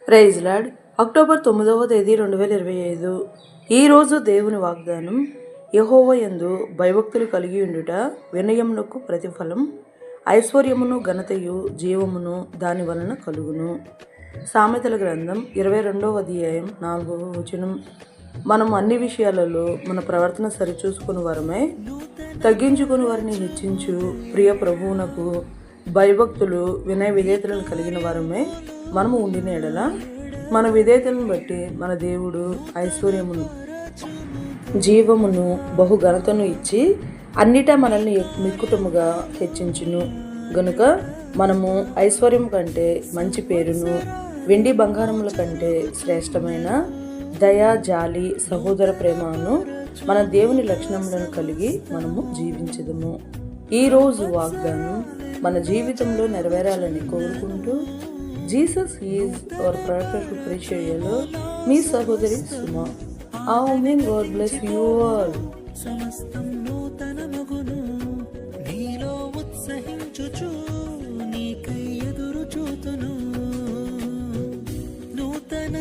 Praise lord. October 9వ తేదీ 2025. ఈరోజు దేవుని వాగ్దానం, యెహోవా యందు భయభక్తులు కలిగి ఉండుట వినయమునకు ప్రతిఫలం, ఐశ్వర్యమును ఘనతయు జీవమును దాని వలన కలుగును. సామెతల గ్రంథం 22వ అధ్యాయం 4వ వచనం. మనం అన్ని విషయాలలో మన ప్రవర్తన సరిచూసుకుని వారమై తగ్గించుకుని వారిని హెచ్చించు ప్రియ ప్రభువునకు భయభక్తులు వినయ విధేయతలను కలిగిన వారమే మనము ఉండిన ఎడల మన విధేయతలను బట్టి మన దేవుడు ఐశ్వర్యమును జీవమును బహుఘనతను ఇచ్చి అన్నిటా మనల్ని మిక్కుటముగా హెచ్చించును. గనుక మనము ఐశ్వర్యం కంటే మంచి పేరును, వెండి బంగారముల కంటే శ్రేష్టమైన దయా జాలి సహోదర ప్రేమను మన దేవుని లక్షణములను కలిగి మనము జీవించదము. ఈరోజు వాగ్దానం మన జీవితంలో నెరవేరాలని కోరుకుంటూ, జీసస్ ఈజ్ అవర్ పర్ఫెక్ట్ ప్రిషియలో మీ సహోదరి Suma. Amen. God bless you all. సమస్తం నూతనమగును, నీలో ఉత్సహించుచు నీకై ఎదురు చూతును. నూతన